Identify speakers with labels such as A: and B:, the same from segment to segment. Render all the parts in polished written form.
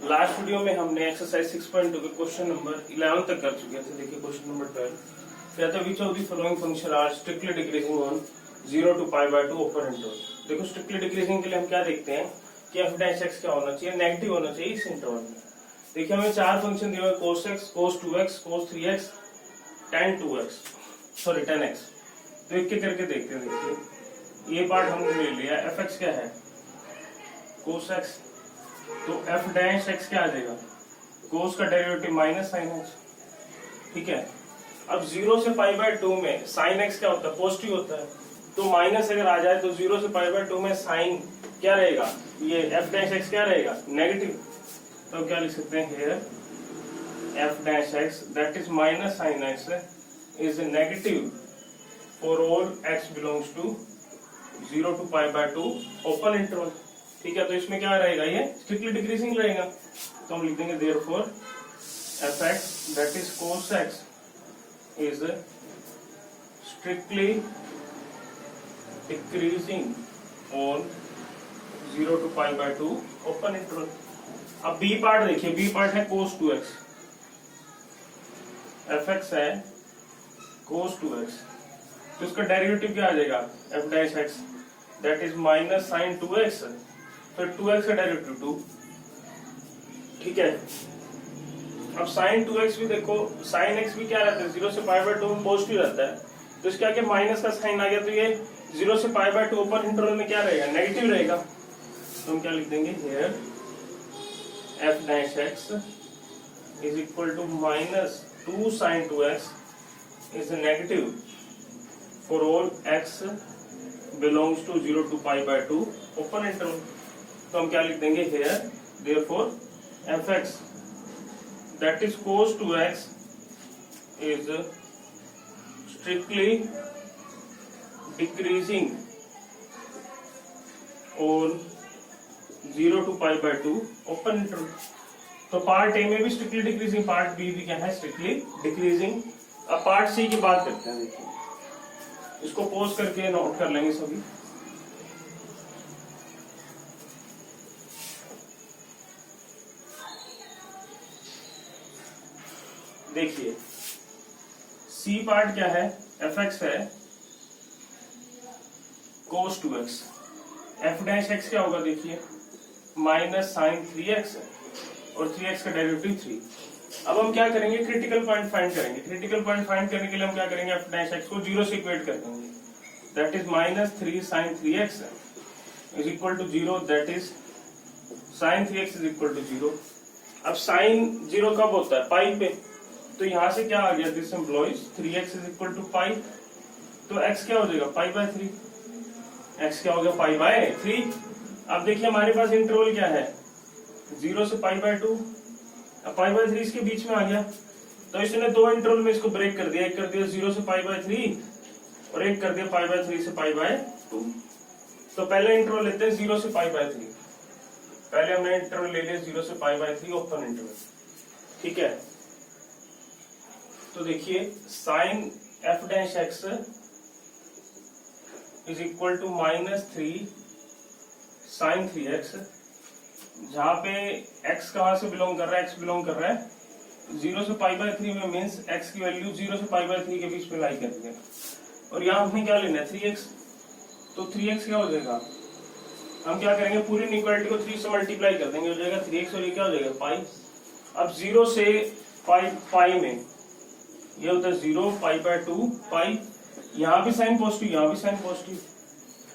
A: Last video में हमने exercise 6.2 के क्वेश्चन नंबर 11 तक कर चुके थे। देखिए क्वेश्चन नंबर 12 कहता है which of the following function are strictly decreasing on 0 to π/2 open interval. देखो स्ट्रिक्टली डिक्रीजिंग के लिए हम क्या देखते हैं कि f डैश x क्या होना चाहिए, नेगेटिव होना चाहिए इस इंटरवल में। देखिए हमें चार फंक्शन दिए हुए cos x, cos 2x, cos 3x, tan 2x, sorry tan x। तो एक एक करके देखते हैं। देखिए ये पार्ट हमने ले लिया, fx क्या है cos x, तो f डैश x क्या आ जाएगा cos का डेरिवेटिव माइनस साइन x। ठीक है, अब 0 से π/2 में साइन x क्या होता है पॉजिटिव होता है, तो माइनस अगर आ जाए तो 0 से π/2 में साइन क्या रहेगा, ये f डैश x क्या रहेगा नेगेटिव। तो क्या लिख सकते हैं here f dash x that is minus sine x is negative for all x belongs to 0 to π/2 open interval. ठीक है, तो इसमें क्या रहेगा, ये स्ट्रिक्टली डिक्रीजिंग रहेगा। तो हम लिख देंगे therefore fx that is cos x is strictly decreasing on 0 to π/2 open interval. अब बी पार्ट देखिए, बी पार्ट है cos 2x, fx है cos 2x, तो इसका डेरिवेटिव क्या आ जाएगा f dash x that is minus sine 2x, फिर 2x का डेरिवेटिव 2। ठीक है, अब साइन 2x भी देखो, साइन x भी क्या रहता है 0 से π/2 में पॉजिटिव रहता है, तो इसके आगे माइनस का साइन आ गया, तो ये 0 से π/2 ओपन इंटरवल में क्या रहेगा नेगेटिव रहेगा। तो हम क्या लिख देंगे here f dash x is equal to minus 2 sine 2x is negative for all x belongs to 0 to π/2 open interval. तो हम क्या लिख देंगे here therefore fx that is cos 2x is strictly decreasing on 0 to π/2 open interval. तो part A में भी strictly decreasing, part B भी क्या है स्ट्रिक्टली डिक्रीजिंग। अब पार्ट सी की बात करते हैं। देखिए इसको पॉज करके नोट कर लेंगे सभी। देखिए सी पार्ट क्या है, fx है cos 2x, f dash x क्या होगा देखिए माइनस साइन 3x और 3x का डेरिवेटिव 3। अब हम क्या करेंगे क्रिटिकल पॉइंट फाइंड करेंगे। क्रिटिकल पॉइंट फाइंड करने के लिए हम क्या करेंगे f डैश x को 0 से इक्वेट कर देंगे, that is minus 3 sine 3x is equal to 0, that is sine 3x is equal to 0। अब साइन 0 कब होता है पाई पे, तो यहां से क्या आ गया this implies 3x is equal to pi, तो x क्या हो जाएगा π/3, x क्या हो गया π/3। अब देखिए हमारे पास इंटरवल क्या है 0 से π/2, अब π/3 इसके बीच में आ गया, तो इसने दो इंटरवल में इसको ब्रेक कर दिया, एक कर दिया 0 से π/3 और एक कर दिया π/3 से π/2। तो पहले इंटरवल लेते हैं 0 से π/3, पहले हमने इंटरवल ले लिया 0 से π/3 ओपन इंटरवल। ठीक है, तो देखिए sine f dash x is equal to minus 3 sine 3x, जहां पे x कहां से बिलोंग कर रहा है, x बिलोंग कर रहा है 0 से π/3 में, मीन्स x की वैल्यू 0 से π/3 के बीच में लाई करती है। और यहाँ हमने क्या लेना है 3x, तो 3x क्या हो जाएगा, हम क्या करेंगे पूरी इनइक्वालिटी को 3 से मल्टीप्लाई कर देंगे, हो जाएगा 3x और ये क्या हो जाएगा पाई। अब 0 से पाई में ये होता है 0 π/2 पाई, यहाँ भी साइन पॉजिटिव यहाँ भी साइन पॉजिटिव।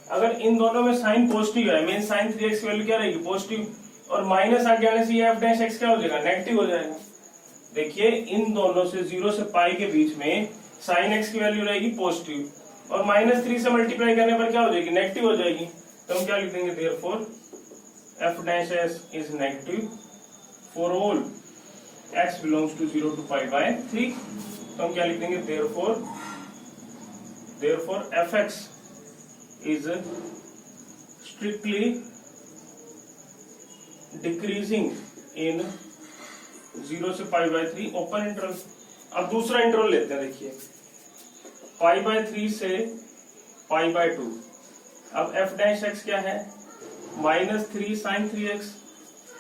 A: अगर इन दोनों में साइन पॉजिटिव है मीन साइन 3x की वैल्यू क्या रहेगी पॉजिटिव, और माइनस आगे आने से ये f डैश x क्या हो जाएगा नेगेटिव हो जाएगा। देखिए इन दोनों से 0 से पाई के बीच में साइन x की वैल्यू रहेगी पॉजिटिव और माइनस 3 से मल्टीप्लाई करने पर क्या हो जाएगी नेगेटिव हो जाएगी। तो हम क्या लिख देंगे therefore f dash s is negative for all x belongs to 0 to π/3। तो हम क्या लिख देंगे therefore fx is strictly decreasing in 0 से π/3 ओपन इंटरवल। अब दूसरा इंटरवल लेते हैं। देखिए π/3 से π/2, अब f डैश x क्या है -3 sin 3x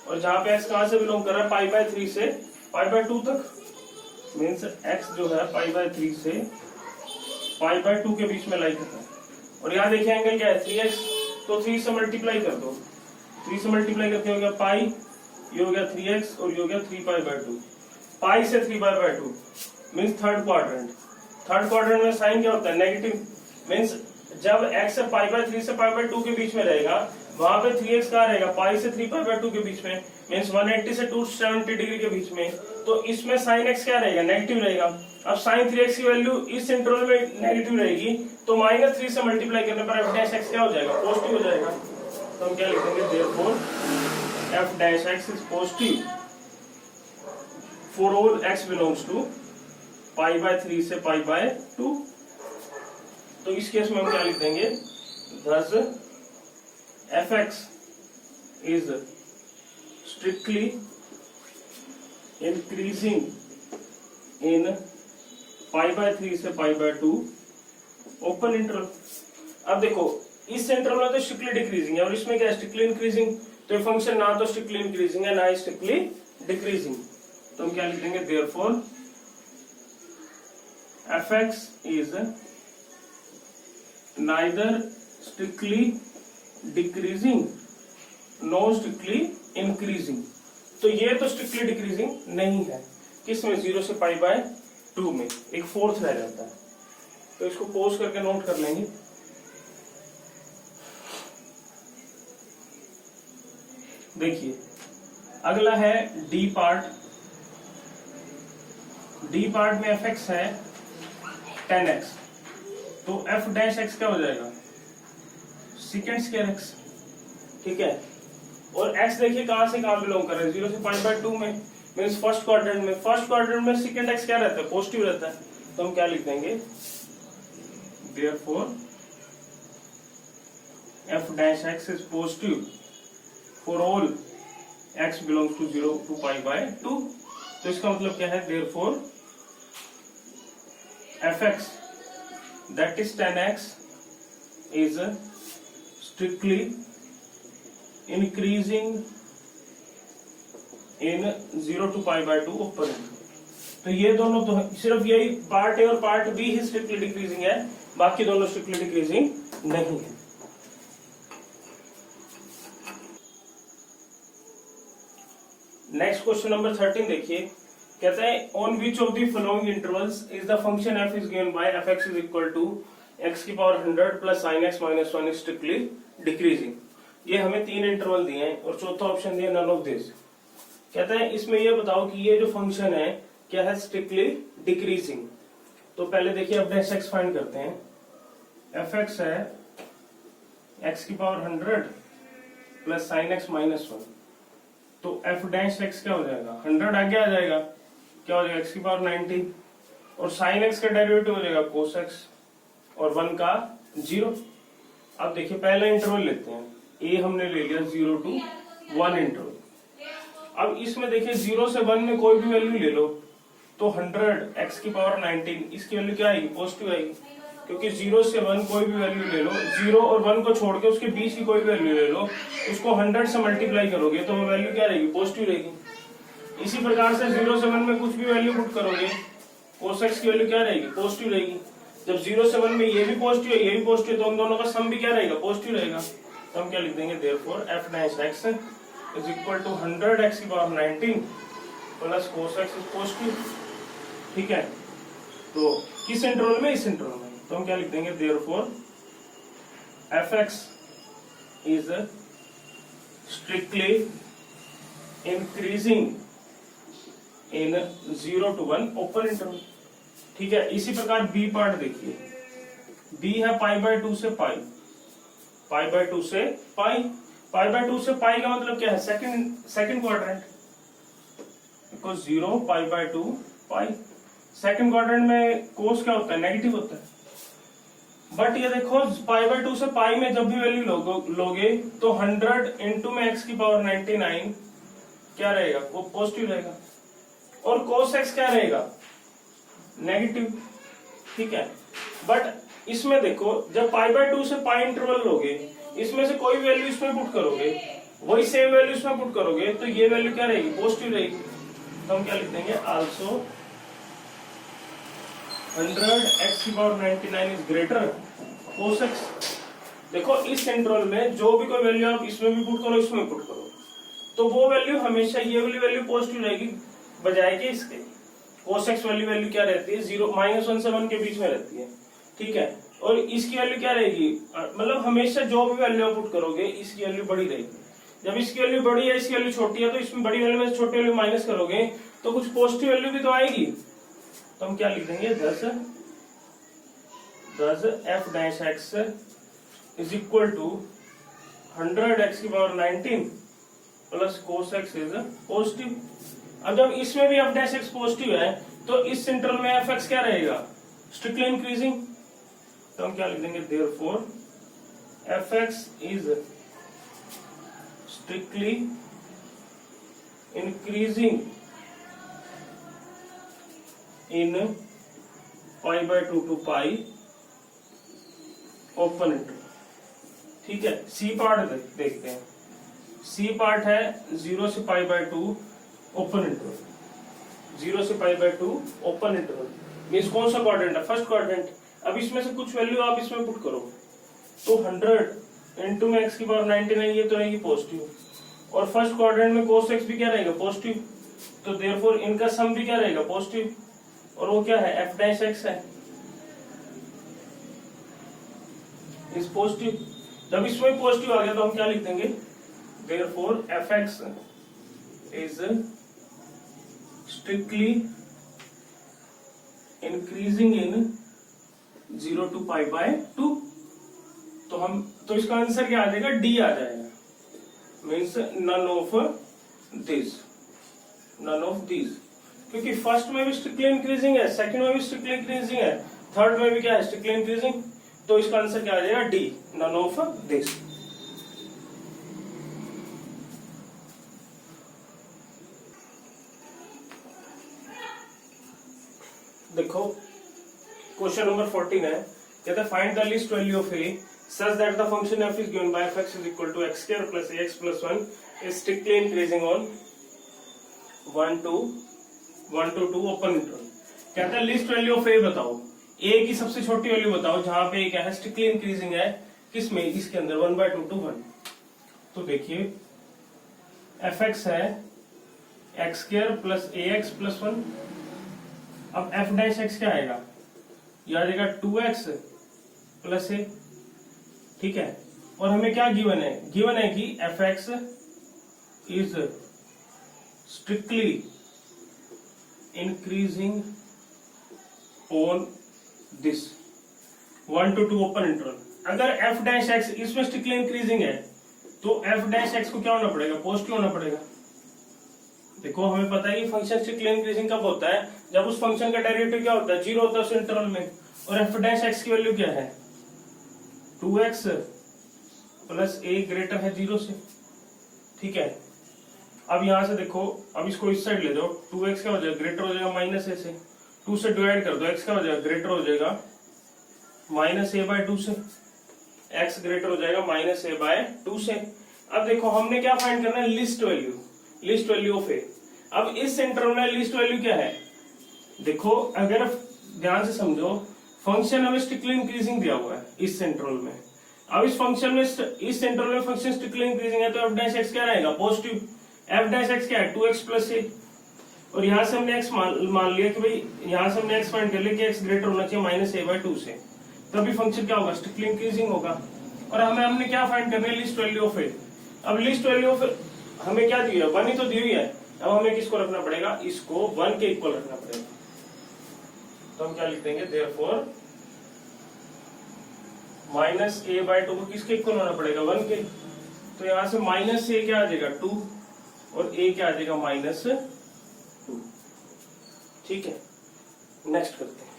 A: और जहां पे x कहां से बिलोंग कर रहा है, पाई बाय 3 से पाई बाय 2 तक, मीन्स x जो है पाई बाय 3 से पाई बाय 2 के बीच में लाई करता है। और यहाँ देखिए एंगल क्या है 3x, तो 3 से मल्टीप्लाई कर दो, 3 से मल्टीप्लाई करके हो गया पाई, ये हो गया 3x और ये हो गया 3 पाई बाय 2। पाई से 3 पाई by 2 means third quadrant. Third quadrant में साइन क्या होता है, नेगेटिव, मीन्स जब x से पाई बाय 3 से पाई बाय 2 के बीच में रहेगा, वहां पे 3x कहाँ रहेगा, पाई से 3 पाई बाय 2 के बीच में, मीन्स 180 से 270 डिग्री के बीच में। तो इसमें साइन x क्या रहेगा, नेगेटिव रहेगा। अब साइन 3x की वैल्यू इस इंटरवल में नेगेटिव रहेगी, तो -3 से मल्टीप्लाई करने पर f डैश x क्या हो जाएगा, पॉजिटिव हो जाएगा। तो हम क्या लिखेंगे, therefore f dash x is positive for all x belongs to pi by 3 से पाई बाय 2। तो इस केस में हम क्या लिख देंगे, thus fx is strictly increasing in pi by 3 से पाई बाय 2 ओपन इंटरवल। अब देखो इस इंटरवल में तो स्ट्रिक्टली डिक्रीजिंग है और इसमें क्या है, स्ट्रिक्टली इंक्रीजिंग। तो ये फंक्शन ना तो स्ट्रिक्टली इंक्रीजिंग है ना ही स्ट्रिक्टली डिक्रीजिंग। तो हम क्या लिखेंगे, therefore fx is neither strictly decreasing nor strictly increasing। तो ये तो स्ट्रिक्टली डिक्रीजिंग नहीं है, किसमें, 0 से पाई बाय 2 में, एक फोर्थ रह जाता है। तो इसको पोज करके नोट कर लेंगे। देखिए अगला है डी पार्ट। डी पार्ट में fx है 10x, तो f डैश x क्या हो जाएगा, सेकेंड स्क्वायर x, ठीक है। और x देखिए कहां से कहां बिलोंग कर रहा है, 0 से पाई बाय 2 में, मीन्स फर्स्ट क्वाड्रेंट में। फर्स्ट क्वाड्रेंट में सेकेंड x क्या रहता है, पॉजिटिव रहता है। तो हम क्या लिख देंगे, therefore f dash x is positive for all x belongs to 0 to pi by 2। तो इसका मतलब क्या है, therefore fx that is 10x is strictly increasing in 0 to pi by 2 open. तो ये दोनों तो सिर्फ यही पार्ट ए और पार्ट बी ही स्ट्रिक्टली डिक्रीजिंग है, बाकी दोनों स्ट्रिक्टली डिक्रीजिंग नहीं है। नेक्स्ट क्वेश्चन नंबर 13 देखिए, कहते हैं on which of the following intervals is the function f is given by fx is equal to x की power 100 plus sin x minus 1 is strictly decreasing. ये हमें 3 interval दिए हैं और चौथा ऑप्शन दिया नन ऑफ दिस। कहते हैं इसमें ये बताओ कि ये जो फंक्शन है क्या है, स्ट्रिक्टली डिक्रीजिंग। तो पहले देखिए अब डैश x फाइंड करते हैं। fx है x की power 100 plus sin x minus 1, तो f डैश x क्या हो जाएगा, 100 आगे आ जाएगा, क्या हो जाएगा x की पावर 90, और sin x का डेरिवेटिव हो जाएगा cos x और 1 का 0। अब देखिए पहला इंटरवल लेते हैं, a हमने ले लिया 0 to 1 इंटरवल। अब इसमें देखिए 0 से 1 में कोई भी वैल्यू ले लो, तो 100 x की पावर 19 इसकी वैल्यू क्या आएगी, पॉजिटिव आएगी, क्योंकि 0 से 1 कोई भी वैल्यू ले लो, 0 और 1 को छोड़ के उसके बीच की कोई वैल्यू ले लो, उसको 100 से मल्टीप्लाई करोगे तो वो वैल्यू क्या रहेगी, पॉजिटिव रहेगी। इसी प्रकार से 0 से 1 में कुछ भी वैल्यू पुट करोगे, cos x की वैल्यू क्या रहेगी, पॉजिटिव रहेगी। जब 0 से 1 में ये भी पॉजिटिव है ये भी पॉजिटिव, तो उन दोनों का सम भी क्या रहेगा, पॉजिटिव रहेगा। तो हम क्या लिख देंगे, therefore f dash x is equal to 100 x की power 19 plus cos x is positive, ठीक है। तो किस इंटरवल में, इस इंटरवल में। तो हम क्या लिख देंगे, therefore fx is strictly increasing in 0 to 1 open interval, ठीक है। इसी प्रकार बी पार्ट देखिए, बी है पाई बाय 2 से पाई, पाई बाय 2 से पाई, पाई बाय 2 से पाई का मतलब क्या है, second quadrant, because 0 pi by 2 pi. Second quadrant में कोस क्या होता है, नेगेटिव होता है। बट ये देखो पाई बाय 2 से पाई में जब भी वैल्यू लोगे तो 100 इंटू में x की पावर 99 क्या रहेगा, वो पॉजिटिव रहेगा, और cos x क्या रहेगा, नेगेटिव, ठीक है। बट इसमें देखो जब पाई बाय 2 से पाई इंटरवल लोगे, इसमें से कोई वैल्यू इसमें पुट करोगे वही सेम वैल्यू इसमें पुट करोगे तो ये वैल्यू क्या रहेगी, पॉजिटिव रहेगी। तो हम क्या लिख देंगे, also 100x⁻99 is greater cos x। देखो इस इंटरवल में जो भी कोई वैल्यू आप इसमें भी पुट करो इसमें पुट करो तो वो वैल्यू हमेशा ये वाली वैल्यू पॉजिटिव रहेगी बजाय के इसके। cos x वाली वैल्यू क्या रहती है, 0 -1 से 1 के बीच में रहती है, ठीक है। और इसकी वैल्यू क्या रहेगी, मतलब हमेशा जो भी वैल्यू आप पुट करोगे इसकी वैल्यू बड़ी रहेगी। जब इसकी वैल्यू बड़ी है इसकी वैल्यू छोटी है तो इसमें बड़ी वैल्यू में से छोटी वैल्यू माइनस करोगे तो कुछ पॉजिटिव वैल्यू भी तो आएगी। तो हम क्या लिख देंगे, thus f' is equal to 100x⁻19 plus cos x is positive. अब जब इसमें भी f' पॉजिटिव है तो इस इंटरवल में fx क्या रहेगा, स्ट्रिक्टली इंक्रीजिंग। तो हम क्या लिख देंगे, therefore fx is strictly increasing in π/2 to π open interval, ठीक है। सी पार्ट देखते हैं, सी पार्ट है 0 से π/2 ओपन इंटरवल, 0 से π/2 ओपन इंटरवल मींस कौन सा क्वाड्रेंट है, फर्स्ट क्वाड्रेंट। अब इसमें से कुछ वैल्यू आप इसमें पुट करो तो 100 इंटू में x⁻99 ये तो रहेगी पॉजिटिव और फर्स्ट क्वाड्रेंट में cos x भी क्या रहेगा, पॉजिटिव। तो देयरफॉर इनका सम भी क्या रहेगा, पॉजिटिव। और वो क्या है, f' है, इज पॉजिटिव। जब इसमें पॉजिटिव आ गया तो हम क्या लिख देंगे, therefore fx is strictly increasing in 0 to π/2। तो इसका आंसर क्या आ जाएगा, डी आ जाएगा, मीन्स नन ऑफ दिस। क्योंकि फर्स्ट में भी स्ट्रिक्टली इंक्रीजिंग है, सेकंड में भी स्ट्रिक्टली इंक्रीजिंग है, थर्ड में भी क्या है, स्ट्रिक्टली इंक्रीजिंग। तो इसका आंसर क्या आ जाएगा, डी, नन ऑफ दिस। देखो क्वेश्चन नंबर 14 है, कहता है find the least value of a such that the function f is given by fx is equal to x² plus ax plus 1 is strictly increasing on 1 to 2 open interval. कहता है least value of a बताओ, a की सबसे छोटी value बताओ जहां पे क्या है, स्ट्रिक्टली इंक्रीजिंग है, किसमें, इसके अंदर 1/2 to 1। तो देखिए fx है x² plus ax plus 1। अब f' क्या आएगा, यह आ जाएगा 2x plus a, ठीक है। और हमें क्या गिवन है, गिवन है कि fx is strictly increasing on this 1 to 2 open interval. अगर f' इसमें स्ट्रिक्टली इंक्रीजिंग है तो f' को क्या होना पड़ेगा, पॉजिटिव होना पड़ेगा। देखो हमें पता है कि फंक्शन स्ट्रिक्टली इंक्रीजिंग कब होता है, जब उस फंक्शन का डेरिवेटिव क्या होता है, 0 होता है उस इंटरवल में। और f' की वैल्यू क्या है, 2x प्लस a ग्रेटर है 0 से, ठीक है। अब यहां से देखो, अब इसको इस साइड ले जाओ, 2x क्या हो जाएगा, ग्रेटर हो जाएगा माइनस a से, 2 से डिवाइड कर दो, x क्या हो जाएगा, ग्रेटर हो जाएगा -a/2 से, x ग्रेटर हो जाएगा -a/2 से। अब देखो हमने क्या फाइंड करना है, लिस्ट वैल्यू ऑफ a। अब इस इंटरवल में लिस्ट वैल्यू क्या है, देखो अगर ध्यान से समझो, फंक्शन हमें स्ट्रिक्टली इंक्रीजिंग दिया हुआ है इस इंटरवल में। अब इस फंक्शन में, इस इंटरवल में फंक्शन स्ट्रिक्टली इंक्रीजिंग है तो f' क्या रहेगा, पॉजिटिव। f' क्या है, 2x प्लस a। और यहां से हमने x मान लिया कि भाई, यहां से हमने x फाइंड कर लिया कि x ग्रेटर होना चाहिए -a/2 से, तभी फंक्शन क्या होगा, स्ट्रिक्टली इंक्रीजिंग होगा। और हमने क्या फाइंड करना है, लिस्ट वैल्यू ऑफ a। अब लिस्ट वैल्यू ऑफ हमें क्या दी है, 1 ही तो दी हुई है। अब हमें किसको रखना पड़ेगा, इसको 1 के इक्वल रखना पड़ेगा। तो हम क्या लिख देंगे, therefore -a/2 को किसके इक्वल होना पड़ेगा, 1 के। तो यहां से -a क्या आ जाएगा, 2, और a क्या आ जाएगा, -2, ठीक है। नेक्स्ट करते हैं,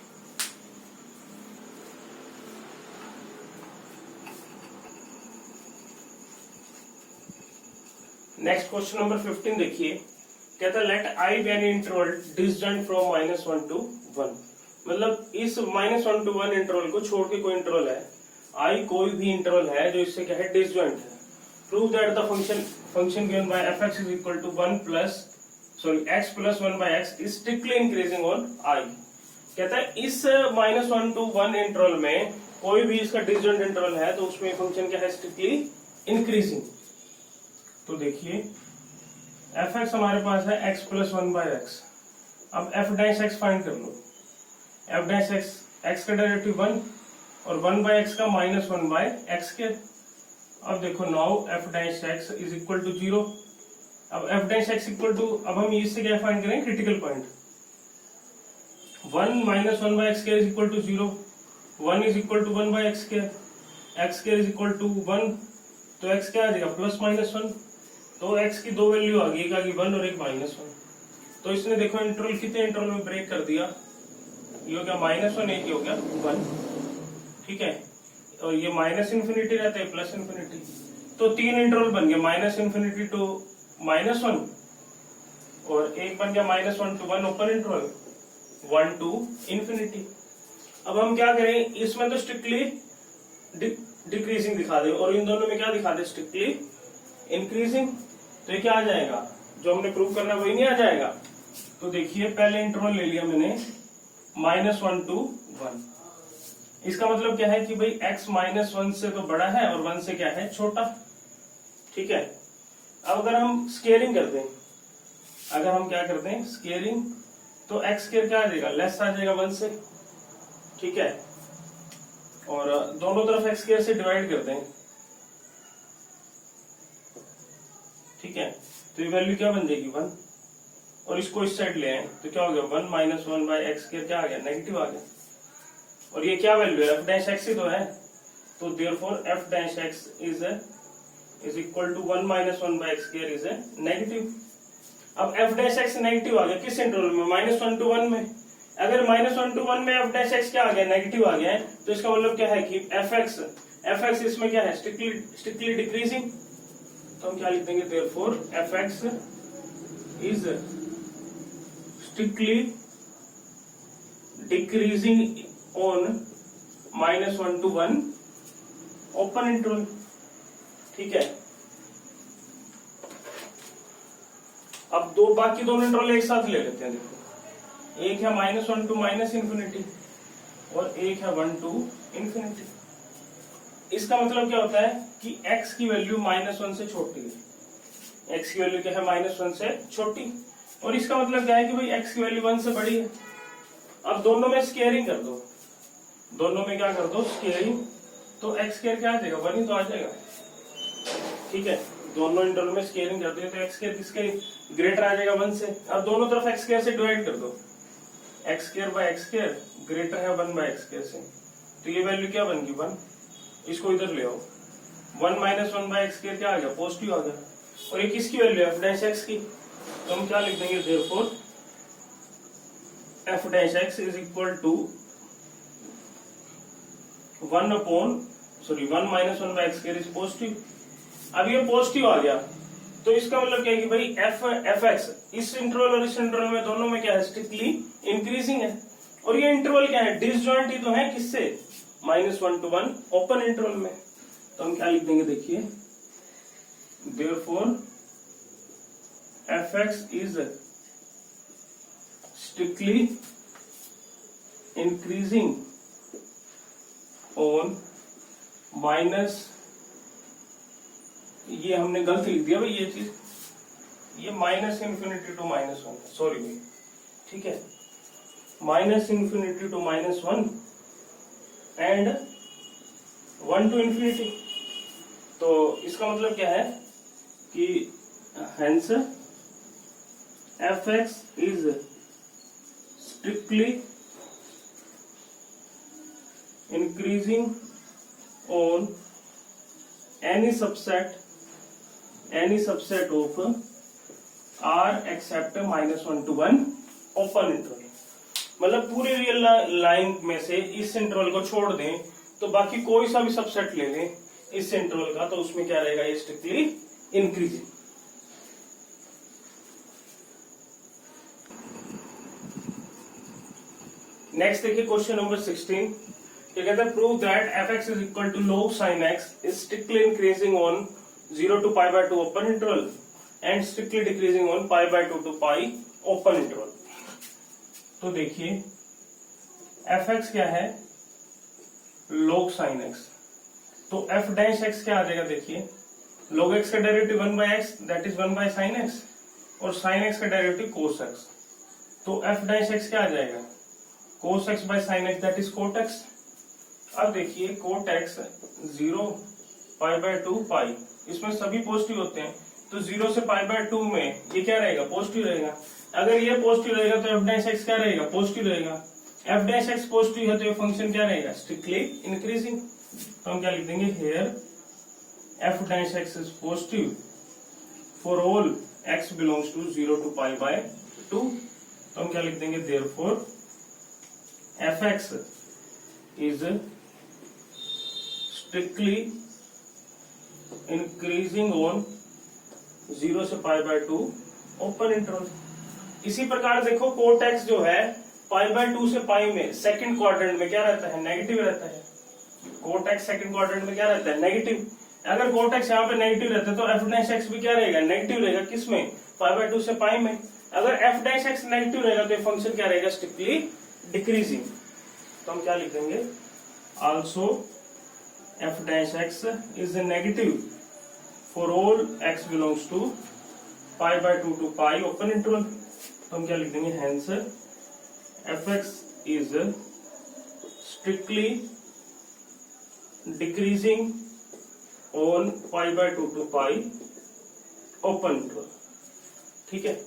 A: नेक्स्ट क्वेश्चन नंबर 15 देखिए, कहता है let i be an interval disjoint from -1 to 1। मतलब इस -1 to 1 इंटरवल को छोड़ के कोई इंटरवल है, i कोई भी इंटरवल है जो इससे क्या है, डिसजॉइंट है। Prove that the function given by fx is equal to x plus 1 by x is strictly increasing on I। कहता है इस -1 to 1 इंटरवल में कोई भी इसका डिसजॉइंट इंटरवल है तो उसमें फंक्शन क्या है, स्ट्रिक्टली इंक्रीजिंग। तो देखिए fx हमारे पास है x प्लस 1 बाय x। अब f डैश x फाइंड कर लो। f डैश x का डेरिवेटिव 1 और 1 बाय x का -1 बाय x के। अब देखो now f dash x is equal to 0। अब f dash x equal to, अब हम इससे क्या फाइंड करें, critical point. 1 minus 1 by x square is equal to 0, 1 is equal to 1 by x square is equal to 1, तो x क्या आ जाएगा, प्लस माइनस 1। तो x की दो वैल्यू आ गई, एक आ गई 1 और एक -1। तो इसने देखो इंटरवल कितने इंटरवल में ब्रेक कर दिया, ये हो गया -1, एक हो गया 1, ठीक है। और ये माइनस इन्फिनिटी रहता है प्लस इन्फिनिटी, तो 3 इंटरवल बन गए, -इन्फिनिटी टू -1, और एक बन गया -1 to 1 open interval, 1 to infinity. अब हम क्या करें, इसमें तो स्ट्रिक्टली डिक्रीजिंग दिखा दे और इन दोनों में क्या दिखा दे, स्ट्रिक्टली इंक्रीजिंग। तो ये क्या आ जाएगा, जो हमने प्रूव करना वही नहीं आ जाएगा। तो देखिए पहले इंटरवल ले लिया मैंने -1 to 1। इसका मतलब क्या है कि भाई x -1 से तो बड़ा है और 1 से क्या है, छोटा, ठीक है। अब अगर हम स्केलिंग कर दें, अगर हम क्या करते हैं स्केलिंग, तो x स्केयर क्या आ जाएगा, लेस आ जाएगा 1 से, ठीक है। और दोनों तरफ x स्केयर से डिवाइड कर दें, ठीक है। तो ये वैल्यू क्या बन जाएगी 1, और इसको इस साइड ले आए तो क्या हो गया, 1 माइनस 1 बाय x स्केयर क्या आ गया, नेगेटिव आ गया। और ये क्या वैल्यू है, f डैश x ही तो है, तो therefore f dash x is equal to 1 minus 1 by x square is negative. अब f डैश x नेगेटिव आ गया किस इंटरवल में, -1 to 1 में। अगर -1 to 1 में f डैश x क्या आ गया, नेगेटिव आ गया है, तो इसका मतलब क्या है कि fx इसमें क्या है, स्ट्रिक्टली डिक्रीजिंग। तो हम क्या लिख देंगे, therefore fx is strictly decreasing on -1 to 1 open interval, ठीक है। अब बाकी दोनों इंटरवल एक साथ ले लेते हैं। देखो एक है -1 to -इन्फिनिटी और एक है 1 to इन्फिनिटी। इसका मतलब क्या होता है कि x की वैल्यू -1 से छोटी है, x की वैल्यू क्या है, -1 से छोटी। और इसका मतलब क्या है कि भाई x की वैल्यू 1 से बड़ी है। अब दोनों में स्केयरिंग कर दो, दोनों में क्या कर दो, स्केयरिंग, तो x स्क्वायर क्या आ जाएगा, 1 ही तो आ जाएगा, ठीक है। दोनों इंटरवल में स्केयरिंग करते हैं तो x स्क्वायर किसके ग्रेटर आ जाएगा, 1 से। अब दोनों तरफ x स्क्वायर से डिवाइड कर दो, x square by x square greater है 1 बाय x स्क्वायर से, तो ये वैल्यू क्या बन गई 1। इसको इधर ले आओ, 1 माइनस 1 बाय x स्क्वायर क्या आ गया, पॉजिटिव आ गया। और ये किसकी वैल्यू है, f डैश x की, तो हम क्या लिख देंगे, therefore f dash x is equal to 1 minus 1 by x square is positive. अब ये पॉजिटिव आ गया, तो इसका मतलब क्या है कि भाई fx इस इंटरवल और इस इंटरवल में दोनों में क्या है, स्ट्रिक्टली इंक्रीजिंग है। और ये इंटरवल क्या है, डिसजॉइंट ही तो है, किससे, -1 to 1 ओपन इंटरवल में। तो हम क्या लिख देंगे, देखिए therefore fx is strictly increasing on minus, ये हमने गलत लिख दिया भाई, ये चीज, ये -इन्फिनिटी टू -1, सॉरी भाई, ठीक है, -minus infinity to -1 and 1 to infinity. तो इसका मतलब क्या है कि hence fx is strictly increasing on any subset of R except -1 to 1 open interval. मतलब पूरे रियल लाइन में से इस इंटरवल को छोड़ दें तो बाकी कोई सा भी सबसेट ले लें इस इंटरवल का, तो उसमें क्या रहेगा, ये स्ट्रिक्टली इंक्रीजिंग। नेक्स्ट देखिए क्वेश्चन नंबर 16, क्या कहता है, prove that fx is equal to log sin x is strictly increasing on 0 to pi by 2 open interval and strictly decreasing on pi by 2 to pi open interval। तो देखिए fx क्या है, log sin x, तो f dash x क्या आ जाएगा, देखिए log x का derivative 1 by x that is 1 by sin x और sin x का डेरिवेटिव cos x, तो f डैश x क्या आ जाएगा, cos x by sin x that is cot x। अब देखिए cot x 0 पाई बाय 2 पाई, इसमें सभी पॉजिटिव होते हैं, तो 0 से पाई बाय 2 में ये क्या रहेगा, पॉजिटिव रहेगा। अगर ये पॉजिटिव रहेगा तो f डैश x क्या रहेगा, पॉजिटिव रहेगा। f डैश x पॉजिटिव है तो ये फंक्शन क्या रहेगा, स्ट्रिक्टली इंक्रीजिंग। तो हम क्या लिख देंगे, here f dash x is positive for all x belongs to 0 to pi by 2। तो हम क्या लिख देंगे, therefore fx is strictly increasing on 0 से पाई बाय 2 ओपन इंटरवल। इसी प्रकार देखो कोट एक्स जो है पाई बाय 2 से पाई में सेकंड क्वाड्रेंट में क्या रहता है, नेगेटिव रहता है। कोट एक्स सेकंड क्वाड्रेंट में क्या रहता है, नेगेटिव। अगर कोट एक्स यहाँ पे नेगेटिव रहता है तो एफ डैश एक्स भी क्या रहेगा, नेगेटिव रहेगा। किसमें, पाई बाय 2 से पाई में। अगर एफ डैश एक्स नेगेटिव रहेगा तो फंक्शन क्या रहेगा, स्ट्रिक्टली डिक्रीजिंग। तो हम क्या लिख देंगे, also f dash x is negative for all x belongs to pi by 2 to pi open interval. तो हम क्या लिख देंगे, hence f x is strictly decreasing on pi by 2 to pi open interval. ठीक है,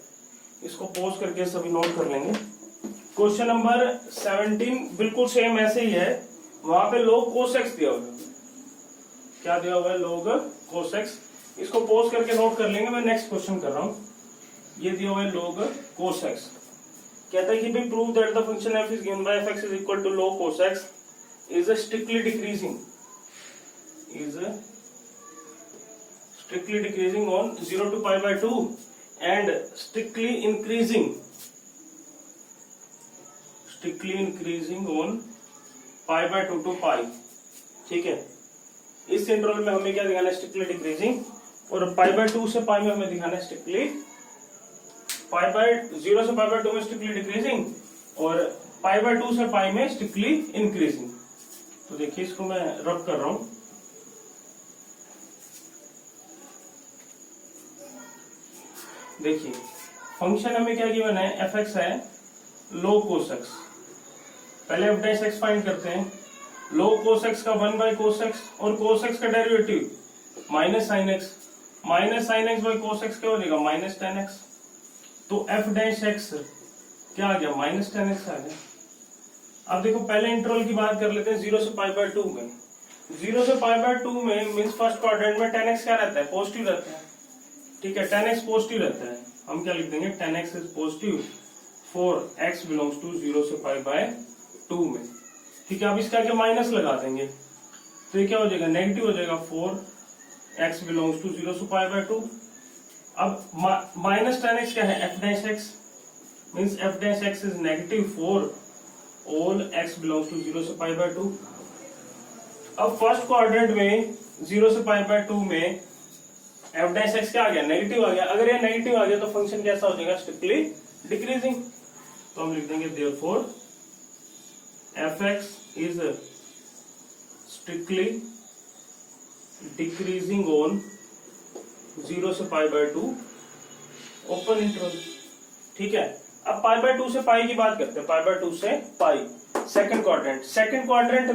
A: इसको पॉज करके सभी नोट कर लेंगे। क्वेश्चन नंबर 17 बिल्कुल सेम ऐसे ही है, वहां पे log cos x दिया हुआ है। क्या दिया हुआ है, log cos x। इसको पॉज करके नोट कर लेंगे, मैं नेक्स्ट क्वेश्चन कर रहा हूं। ये दिया हुआ है log cos x, कहता है कि भाई prove that the function f is given by fx is equal to log cos x is strictly decreasing on 0 to pi by 2 and strictly increasing on pi by 2 to pi. ठीक है, इस interval में हमें क्या दिखाना है, strictly decreasing, और पाई by 2 से पाई में हमें दिखाना है स्ट्रिक्टली, पाई बाय 0 से पाई बाय 2 में स्ट्रिक्टली डिक्रीजिंग और पाई बाय 2 से पाई में स्ट्रिक्टली इंक्रीजिंग। तो देखिए इसको मैं रब कर रहा हूं। देखिए फंक्शन हमें क्या गिवन है, एफ एक्स है log cos x। पहले एफ डैश एक्स फाइंड करते हैं। log cos x का 1 बाय cos x और cos x का derivative minus sine x, minus sine x by cos x क्या हो जाएगा, माइनस टेन एक्स। तो एफ डैश एक्स क्या आ गया, माइनस टेन एक्स आ गया। अब देखो पहले इंटरवल की बात कर लेते हैं, 0 से पाई बाय 2 में। 0 से पाई बाय 2 में मींस फर्स्ट क्वाड्रेंट में टेन एक्स क्या रहता है, पॉजिटिव रहता है। ठीक है, टेन एक्स पॉजिटिव रहता है, हम क्या लिख देंगे, tan x is positive for x belongs to 0 से पाई बाय 2 में। ठीक है, अब इसका क्या माइनस लगा देंगे तो ये क्या हो जाएगा, नेगेटिव हो जाएगा, फॉर एक्स बिलोंग्स टू 0 से पाई बाय 2। अब माइनस टेन एक्स क्या है, f dash x, means f dash x is negative for all x belongs to 0 से पाई बाय 2। अब फर्स्ट क्वाड्रेंट में 0 से पाई बाय 2 में एफ डैश एक्स क्या आ गया, नेगेटिव आ गया। अगर ये नेगेटिव आ गया तो फंक्शन कैसा हो जाएगा, स्ट्रिक्टली डिक्रीजिंग। तो हम लिख देंगे therefore f x is strictly decreasing on 0 से पाई बाय 2 ओपन इंटरवल। ठीक है, अब पाई बाय 2 से पाई की बात करते हैं। पाई बाय 2 से पाई सेकंड क्वाड्रेंट, सेकंड क्वाड्रेंट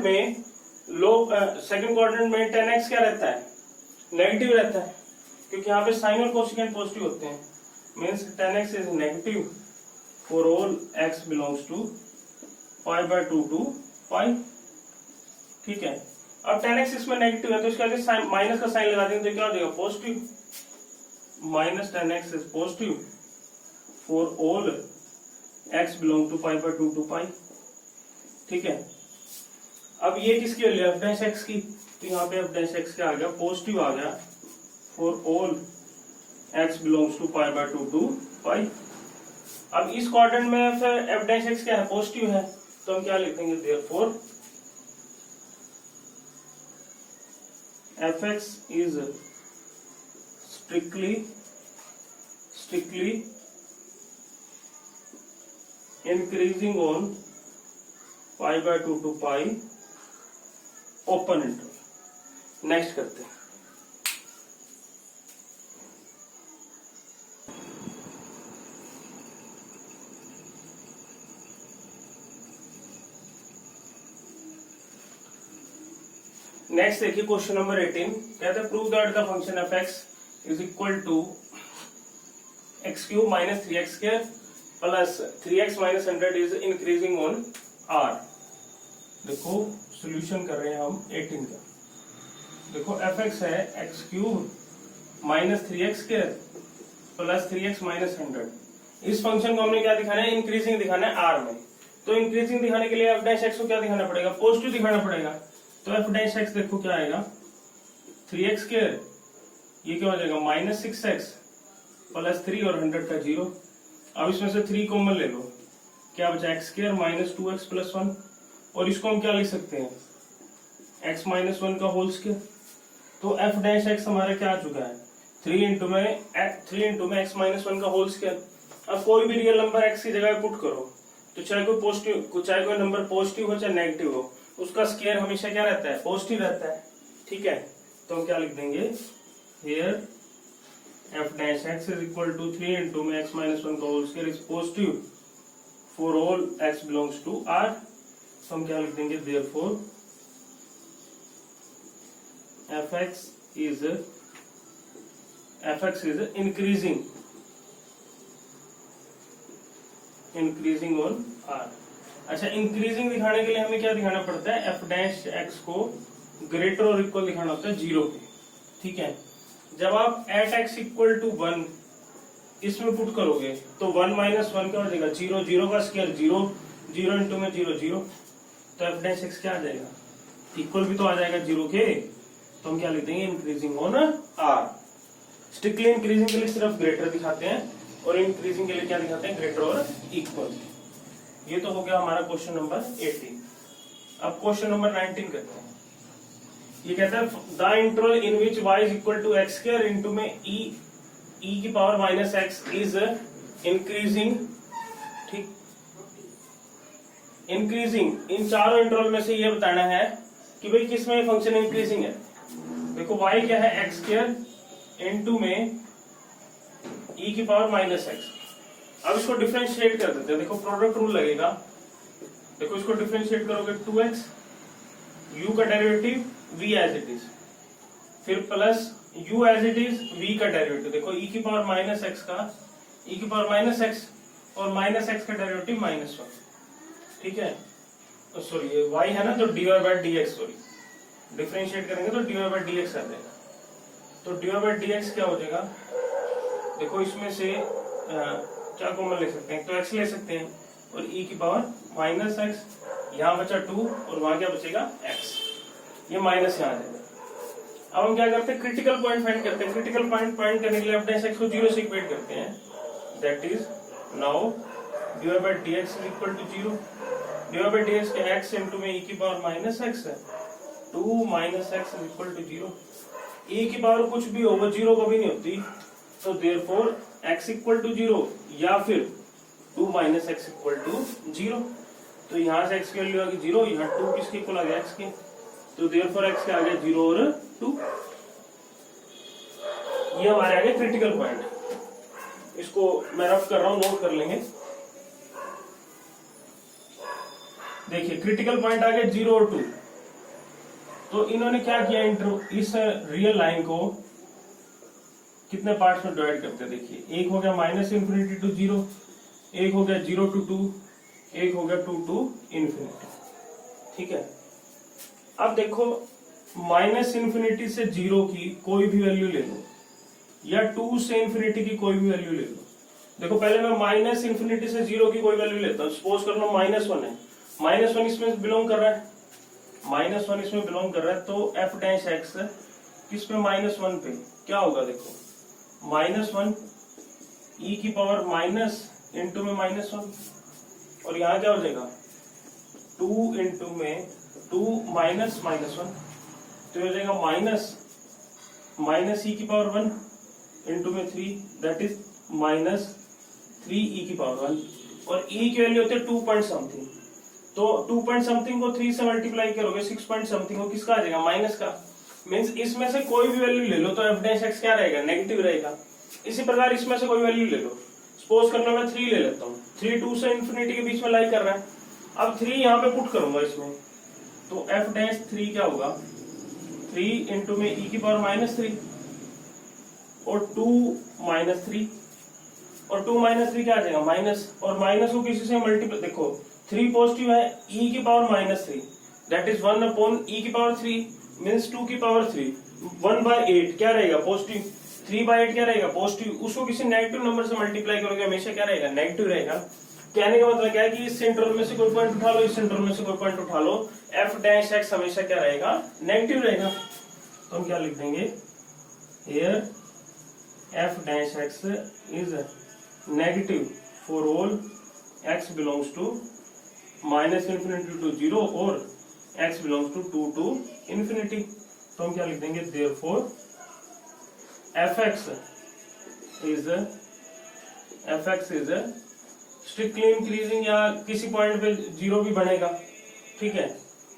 A: में टेन एक्स क्या रहता है, नेगेटिव रहता है, क्योंकि यहाँ पे साइन और कोसिकेंट पॉजिटिव होते हैं। Means tan x is negative for all x belongs to pi by 2 to pi. ठीक है, अब टेन एक्स इसमें नेगेटिव है तो इसका माइनस का साइन लगा देंगे तो क्या हो जाएगा, positive. Minus tan x is positive for all x belong to pi by 2 to pi. ठीक है, अब ये किसकी वैल्यू, एफ डैश एक्स की, तो यहाँ पे एफ डैश एक्स क्या आ गया, पॉजिटिव आ गया for all x belongs to pi by 2 to pi. अब इस क्वाड्रेंट में फिर एफ डैश एक्स क्या है, पॉजिटिव है, तो हम क्या लिख देंगे, therefore f x is strictly increasing on pi by 2 to pi open interval। Next करते हैं। नेक्स्ट देखिए क्वेश्चन नंबर 18 कहते हैं prove that the function f x is equal to x cube minus 3x square plus 3x minus 100 is increasing on R. देखो solution कर रहे हैं हम 18 का। देखो एफ एक्स है x cube minus 3x square plus 3x minus 100। इस function को हमने क्या दिखाना है, इंक्रीजिंग दिखाना है आर में। तो इंक्रीजिंग दिखाने के लिए एफ डैश एक्स को क्या दिखाना पड़ेगा, पॉजिटिव दिखाना पड़ेगा। तो एफ डैश एक्स देखो क्या आएगा 3x स्क्वायर, ये क्या हो जाएगा माइनस 6x प्लस 3 और 100 का 0। अब इसमें से 3 कॉमन ले लो, क्या बचा x square minus 2x plus 1। और इसको हम क्या लिख सकते हैं x माइनस 1 का होल स्क्वायर। तो एफ डैश एक्स हमारा क्या आ चुका है 3 इंटू में x माइनस 1 का होल स्क्वायर। अब कोई भी रियल नंबर x की जगह पुट करो, तो चाहे कोई नंबर पॉजिटिव हो चाहे नेगेटिव हो, उसका स्क्वायर हमेशा क्या रहता है, पॉजिटिव रहता है। ठीक है, तो हम क्या लिख देंगे here f dash x is equal to 3 into में x माइनस 1 का whole square is positive for all x belongs to r। तो हम क्या लिख देंगे therefore f x is increasing on r। अच्छा, इंक्रीजिंग दिखाने के लिए हमें क्या दिखाना पड़ता है, एफ डैश एक्स को ग्रेटर और इक्वल दिखाना होता है 0 के। ठीक है, जब आप एट एक्स इक्वल टू 1 इसमें पुट करोगे तो 1 माइनस 1 क्या हो जाएगा 0, 0 का स्क्वायर 0, 0 इंटू में 0 0। तो एफ डैश एक्स क्या आ जाएगा, इक्वल भी तो आ जाएगा 0 के। तो हम क्या लिख देंगे increasing on R. Strictly increasing के लिए सिर्फ ग्रेटर दिखाते हैं और इंक्रीजिंग के लिए क्या दिखाते हैं, ग्रेटर और इक्वल। ये तो हो गया हमारा क्वेश्चन नंबर 18। अब क्वेश्चन नंबर 19 करते हैं। ये कहता है the interval in which y is equal to x square into में e की power minus x is increasing. ठीक, इंक्रीजिंग इन चारों इंटरवल में से ये बताना है कि भाई किस में फंक्शन इंक्रीजिंग है। देखो y क्या है एक्स स्क्वायर इंटू में e की पावर माइनस एक्स। अब इसको डिफरेंशिएट कर देते हैं। देखो प्रोडक्ट रूल लगेगा। देखो इसको डिफरेंशिएट करोगे 2x, u का derivative v as it is, फिर plus u as it is v का डेरिवेटिव। देखो e की पावर माइनस एक्स का e की पावर माइनस एक्स और माइनस एक्स का डेरिवेटिव माइनस 1। ठीक है, तो सॉरी ये y है ना, तो dy by dx, sorry differentiate करेंगे तो dy बाई dx आ जाएगा। तो dy बाई dx क्या हो जाएगा, देखो इसमें से क्या कॉमन ले सकते हैं, तो x ले सकते हैं और e की पावर माइनस एक्स, यहाँ बचा 2 और वहां क्या बचेगा x, ये माइनस यहाँ आ जाएगा। अब हम क्या करते हैं, क्रिटिकल पॉइंट फाइंड करते हैं। क्रिटिकल पॉइंट फाइंड करने के लिए अपने x को 0 से इक्वेट करते हैं। That is now dy by dx is equal to 0। dy by dx के x इंटू में e की पावर माइनस एक्स है, 2 minus x is equal to 0। e की पावर कुछ भी हो वो 0 कभी नहीं होती, तो देयरफॉर x इक्वल टू 0 या फिर 2 माइनस एक्स इक्वल टू 0। तो यहाँ से x की वैल्यू आ गई 0, यहाँ 2 किसके इक्वल आ गया x के, तो देयरफॉर x क्या आ गया 0 और 2। ये हमारे आगे क्रिटिकल पॉइंट। इसको मैं रफ कर रहा हूं, नोट कर लेंगे। देखिए क्रिटिकल पॉइंट आ गए 0 और 2। तो इन्होंने क्या किया, इस रियल लाइन को कितने पार्ट्स में डिवाइड करते हैं। देखिए एक हो गया माइनस इंफिनिटी टू 0, एक हो गया 0 टू 2, एक हो गया 2 टू इंफिनिटी। ठीक है, अब देखो माइनस इंफिनिटी से 0 की कोई भी वैल्यू ले लो या 2 से इंफिनिटी की कोई भी वैल्यू ले लो। देखो पहले मैं माइनस इंफिनिटी से 0 की कोई वैल्यू लेता हूं। सपोज कर लो माइनस 1 है, माइनस 1 इसमें बिलोंग कर रहा है, माइनस 1 इसमें बिलोंग कर रहा है। तो एफ डैश एक्स किस पे, माइनस 1 पे क्या होगा, देखो माइनस 1 e की पावर माइनस इंटू में माइनस 1 और यहाँ क्या हो जाएगा 2 इंटू में 2 माइनस माइनस 1, तो हो जाएगा माइनस माइनस e की पावर 1 इंटू में 3 दैट इज माइनस 3 e की पावर 1 और e की वैल्यू होती है 2 पॉइंट समथिंग। तो 2 पॉइंट समथिंग को 3 से मल्टीप्लाई करोगे 6 पॉइंट समथिंग को किसका आ जाएगा माइनस का। मींस इसमें से कोई भी वैल्यू ले लो तो f डैश x क्या रहेगा नेगेटिव रहेगा। इसी प्रकार इसमें से कोई वैल्यू ले लो, सपोज कर लो मैं 3 ले लेता हूँ, 3 2 से इन्फिनिटी के बीच में लाई कर रहा है। अब 3 यहाँ पे पुट करूंगा इसमें तो f डैश 3 क्या होगा 3 इंटू में e की पावर माइनस 3 और 2 माइनस 3 और 2 माइनस 3 क्या आ जाएगा माइनस, और माइनस को किसी से मल्टीप्लाई, देखो 3 पॉजिटिव है e की power minus 3 that is 1 upon e की पावर 3 मींस 2 की पावर 3 1/8 क्या रहेगा पॉजिटिव, 3/8 क्या रहेगा पॉजिटिव। उसको किसी नेगेटिव नंबर से मल्टीप्लाई करोगे हमेशा क्या रहेगा नेगेटिव रहेगा। कहने का मतलब क्या है कि इस इंटरवल में से कोई पॉइंट उठा लो, इस इंटरवल में से कोई पॉइंट उठा लो, f डैश x हमेशा क्या रहेगा नेगेटिव रहेगा। तो हम क्या लिख देंगे here f dash x is negative for all x belongs to minus infinity to 0 और x belongs to 2 to infinity. तो हम क्या लिख देंगे therefore fx is strictly increasing या किसी पॉइंट पे 0 भी बनेगा, ठीक है।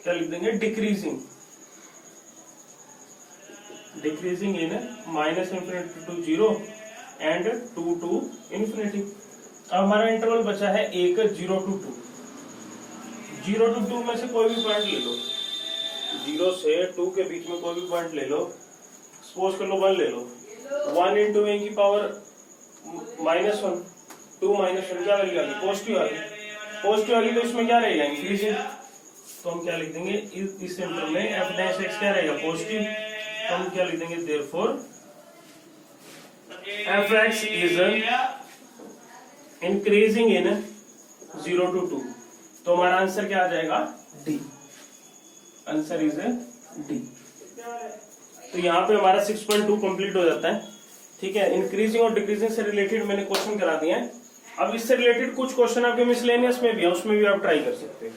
A: क्या लिख देंगे decreasing in minus infinity to 0 and 2 to infinity. अब हमारा इंटरवल बचा है एक 0 टू 2। 0 टू 2 में से कोई भी पॉइंट ले लो, 0 से 2 के बीच में कोई भी पॉइंट ले लो, सपोज कर लो 1 ले लो, 1 इंटू ए की पावर माइनस 1 2 माइनस 1 क्या वैल्यू आ गई पॉजिटिव आ गई, पॉजिटिव आ गई तो इसमें क्या रहेगा इंक्रीजिंग। तो हम क्या लिख देंगे इस इंटरवल में f डैश x क्या रहेगा पॉजिटिव। तो हम क्या लिख देंगे therefore fx is increasing in 0 to 2। तो हमारा आंसर क्या आ जाएगा D, आंसर इज D। तो यहाँ पे हमारा 6.2 कंप्लीट हो जाता है, ठीक है। इंक्रीजिंग और डिक्रीजिंग से रिलेटेड मैंने क्वेश्चन करा दिए हैं। अब इससे रिलेटेड कुछ क्वेश्चन आपके मिसलेनियस में भी है, उसमें भी आप ट्राई कर सकते हैं।